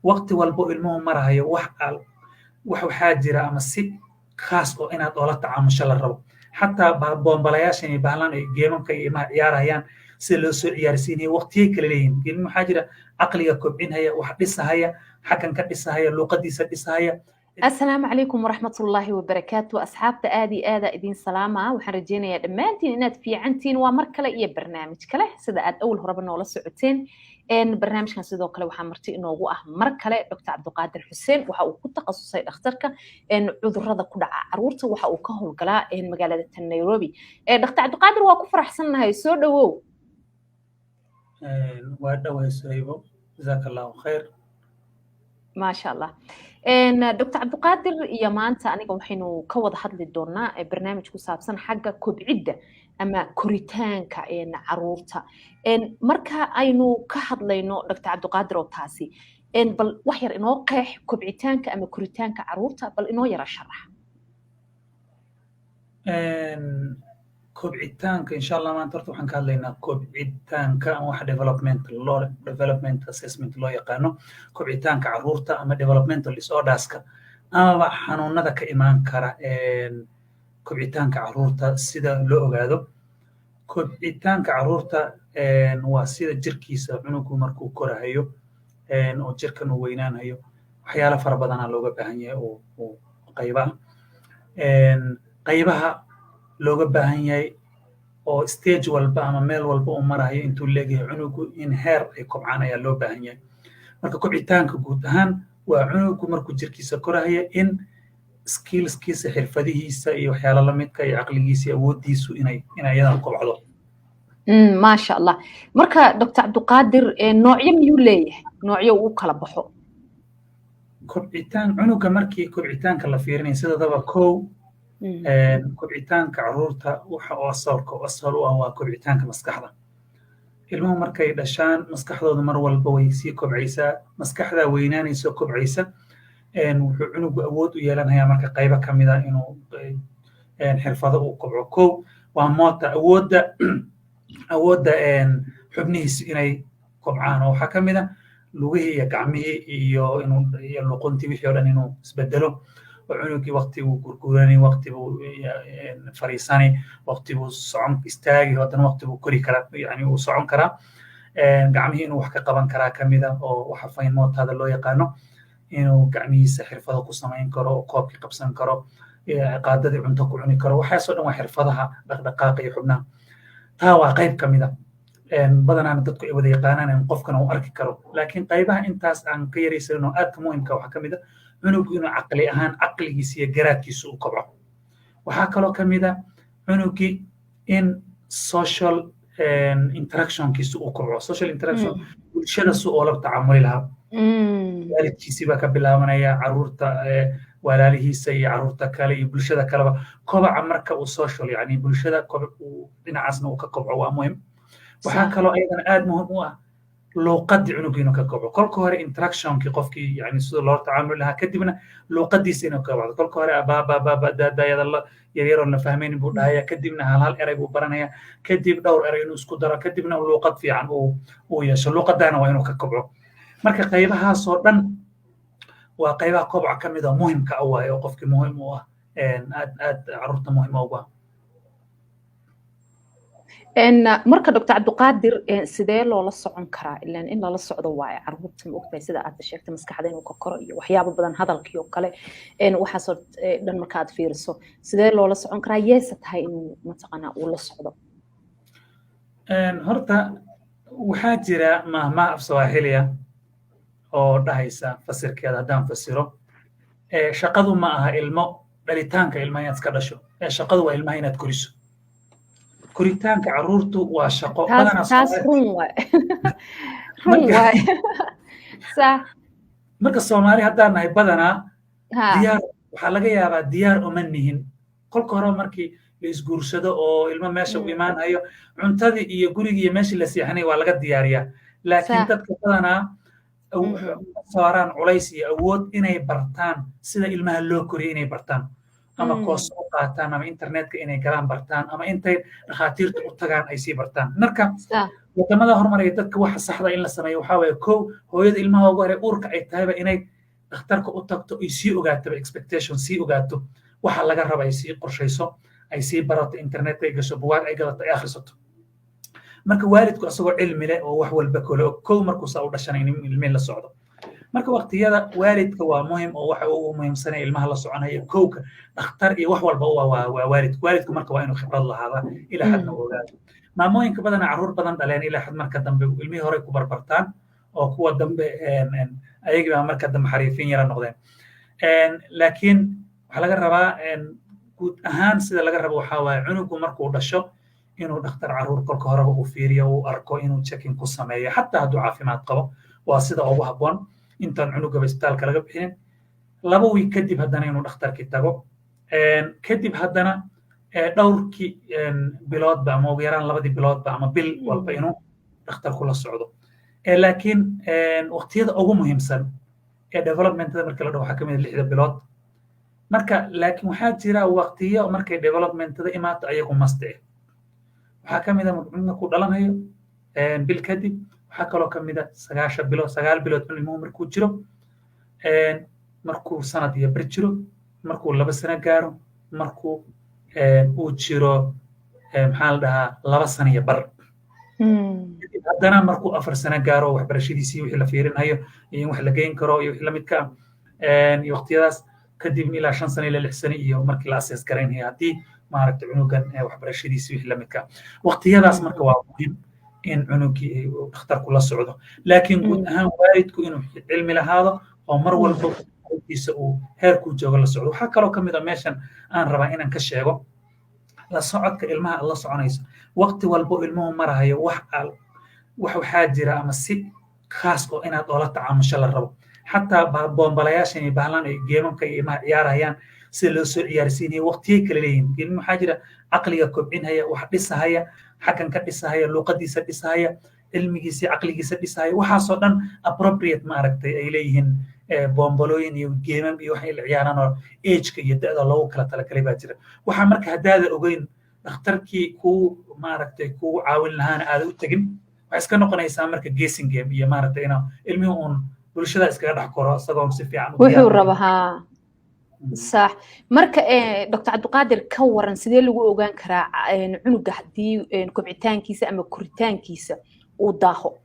waqti walbo ilmuhu marahayo wax waxaa jira ama si khaas oo inaad oola tacaamusho la rabo xataa boonbalayaashan iyo bahlan ay geemanka iyo ilmaha ciyaarayaan sida loo soo ciyaarsiinaya waqtiyay kala leeyihin ilmuhu waxaa jira caqliga kobcinhaya wax dhisahaya xaggan ka dhisahaya luuqadiisa dhisahaya. السلام عليكم ورحمة الله وبركاته أصحاب آدي إدين سلامة وحرجينا يا دمانتين إناد في عنتين ومركلة إيه برنامج كله سداد أول هربنا ولا سعتين إن برنامج كان سيدو كله وحمرتي إنه هو مركلة دكتور عبد القادر حسين وحاو كنت تخصصي اخترك إن عذر هذا كله عرورته وحاو كهول كلا إن مجالة النيروبي دكتور عبد القادر وكفر أحسن هاي سودو وهذا ويسويبو جزاك الله خير ما شاء الله دكتور عبد القادر يا مانتا أنا وحينو كوض حد للدورنا برنامج كسابسن حاجة كبعدة أما كوريتان كأن عرورتا مركا أينو كحد لينو دكتور عبد القادر وتاسي بل وحير إنه قيح كبعتان كأما كوريتان كعرورتا بل إنه يرى شرح kobcitaanka insha Allah maanta horta waxaan ka hadlaynaa kobcitaanka ama wax development assessment loo yaqaano kobcitaanka carruurta ama developmental disorderska ama xanuunada ka imaan kara kobcitaanka carruurta sida loo ogaado kobcitaanka carruurta waa sida jirkiisa cunugu markuu korahayo oo jirkan uu weynaanayo waxyaalo fara badanaa looga baahan yahay oo qaybaha looga baahan yahay oo stage walba ama meel walba uu marayo intuu leeyahay cunugu in heer ay kobcaan ayaa loo baahan yahay marka kobcitaanka guud ahaan waa cunugu markuu jirkiisa korayo in skillskiisa xirfadihiisa iyo waxyaalo la midka iyo caqligiisa iyo awoodiisu inay iyadana kobcdo ما شاء الله مركا دكتور عبد القادر نوعيه ميو ليه نوعيه uu kala baxo kobcitaan cunuga markii kobcitaanka la fiirinayo sidaba kow kobcitaanka carruurta waxa oo asal u ah waa kobcitaanka maskaxda ilmuhu markay dhashaan maskaxdooda mar walba way sii kobcaysaa maskaxda weynaanayso kobcaysa wuxuu cunugu awood u yeelanayaa marka qaybo ka mid ah inuu xirfado uu kobco kow waa moota awoodda xubnihiisu inay kobcaan oo waxaa ka mid ah lugihii iyo gacmihii iyo luquntii wixii oo dhan inuu isbedelo oo cunugii waqti buu gurguranay waqti buu fariisanay waqti buu socon istaagi haddana waqti buu kori karaa yani uu socon karaa gacmihii inuu wax ka qaban karaa ka mid ah oo waxa fayn mootaada loo yaqaano inuu gacmihiisa xirfado ku samayn karo oo koobkii qabsan karo qaadadii cunto ku cuni karo waxaasoo dhan waa xirfadaha dhaqdhaqaaqa iyo xubnaha taa waa qayb ka mid ah badanaana dadku ay wada yaqaanaan in qofkana uu arki karo laakiin qaybaha intaas aan ka yaraysanin oo aadka muhiimka waxaa ka mid ah cunugu inuu caqli ahaan caqligiisa iyo garaadkiisa uu kobco waxaa kaloo ka mid ah cunugii in social interactionkiisa uu kobco social interaction bulshada si oo la tacaamuli lahaa waalidkiisii baa ka bilaabanaya carruurta walaalihiisa iyo carruurta kale iyo bulshada kaleba kobaca marka uu social yani bulshada dhinacaasna uu ka kobco waa muhiim waxaa kaloo ayadana aad muhiim u ah luuqadii cunugu inuu ka kobco kolka hore interactionkii qofkii yani sida loola tacaamuli lahaa kadibna luuqadiisa inuu ka kobcdo kolka hore daadayada yaryaroo la fahmaynin buu dhahaya kadibna hal eray buu baranaya kadib dhowr eray inuu isku daro kadibna luuqad fiican uu yeesho luuqadaana waa inuu ka kobco marka qaybahaasoo dhan waa qaybaha kobca ka mid ah muhiimka ah waaye oo qofkii muhiim u ah aad carruurta muhiim ugu ah marka dr cabdiqaadir sidee loola socon karaa ilaan in lala socdo waaye carruurta ma ogtahay sida aad sheegtay maskaxda inuu ka koro iyo waxyaabo badan hadalkii oo kale waxaasoo dhan marka aad fiiriso sidee loola socon karaa yeesa tahay inuu mataqaanaa uu la socdo horta waxaa jira mahmaa af sawaaxiliya oo dhahaysa fasirkeeda haddaan fasiro shaqadu ma aha dhalitaanka ilmaha inaad iska dhasho shaqadu waa ilmaha inaad koriso koritaanka carruurtu waa shaqo taas run waay marka Soomaali haddaan nahay badanaa diyaar waxaa laga yaabaa diyaar uma nihin kolka hore markii la isguursado oo ilmo meesha u imaanayo cuntadii iyo gurigii iyo meeshii la seexanay waa laga diyaariyaa laakiin dadka badanaa saaraan culays iyo awood inay bartaan sida ilmaha loo koriyo inay bartaan ama koos u qaataan ama internetka inay galaan bartaan ama intay dhakhaatiirta u tagaan ay sii bartaan marka wadamada horumaraya dadka waxa saxda in la sameeyo waxaa waaye kow hooyada ilmaha ugu hore uurka ay tahayba inay dhakhtarka u tagto ay sii ogaataba expectation sii ogaato waxa laga raba ay sii qorshayso ay sii barato internet ay gasho bugaag ay gadato ay akhrisato marka waalidku asagoo cilmi leh oo wax walba kale og kow markuu saa u dhashana in ilmihi la socdo marka waqtiyada waalidka waa muhim oo waxa ugu muhiimsanay ilmaha la soconaya kowka dhakhtar iyo wax walba waa waalidku marka waa inuu khibrad lahaada ilaa xadna ogaado maamooyinka badana carruur badan dhaleen ilaa xad marka dambe ilmihii hore ku barbartaan oo kuwa dambe ayagiiba marka dambe xariifin yara noqdeen laakiin waxaa laga rabaa guud ahaan sida laga rabo waxaa waaye cunugu markuu dhasho inuu dhakhtar carruur kolka horeba uu fiiriyo uu arko inuu checking ku sameeyo xataa hadduu caafimaad qabo waa sida ugu habboon intaan cunugaba isbitaalka laga bixinin 2 wiig kadib haddana inuu dhakhtarkii tago kadib haddana dhowrkii biloodba ama ugu yaraan 2 biloodba ama bil walba inuu dhakhtarku la socdo laakiin waqtiyada ugu muhiimsan ee developmentada marka la dhaho waxaa ka mid 6 bilood marka laakiin waxaa jira waqtiyo markay developmentada imaato ayagu maste waxaa ka mid ah markuu dhalanayo bil kadib waxaa kaloo ka mid ah 9 bilood ilmuhu markuu jiro markuu sanad iyo bar jiro markuu 2 sano gaaro markuu uu jiro maxaa la dhahaa 2 sano iyo bar haddana markuu 4 sano gaaro waxbarashadiisii wixii la fiirinayo iyo wax la geyn karo iyo wixii la midka iyo waqtiyadaas kadib ilaa 5 sano ilaa 6 sano iyo markii la assess garaynayo haddii maaragtay cunugan waxbarashadiisii wixii la midka waqtiyadaas marka waa muhiim in cunugii dhakhtarku la socdo laakiin guud ahaan waalidku inuu cilmi lahaado oo mar walba qofkiisa uu heerku joogo la socdo waxaa kaloo ka mid ah meeshan aan rabaa inaan ka sheego la socodka ilmaha la soconayso waqti walba ilmuhu marahayo wax waxaa jira ama si khaas oo inaad oola tacaamusho la rabo xataa boombalayaasan iyo bahlan ay geemamka iyo ilmaha ciyaarayaan si loo soo ciyaarsiinayo waqtiyay kala leeyihiin ilmu waxaa jira caqliga kobcinhaya wax dhisahaya xaggan ka dhisahaya luuqadiisa dhisahaya cilmigiisa caqligiisa dhisahaya waxaasoo dhan appropriate maaragtay ay leeyihiin boombalooyin iyo geemam iyo waxay la ciyaaraan oo ageka iyo da'da loogu kala talagalay baa jira waxaa marka haddaada ogeyn dhakhtarkii kuu maaragtay kugu caawin lahaana aada u tegin waxay iska noqonaysaa marka guessing game iyo maaragtay inaa ilmihi uun bulshada iskaga dhex koro isagoo si fiican wuxuu raba haa صح marka dr cabdiqaadir ka waran sidee lagu ogaan karaa cunuga hadii kobcitaankiisa ama koritaankiisa uu daaho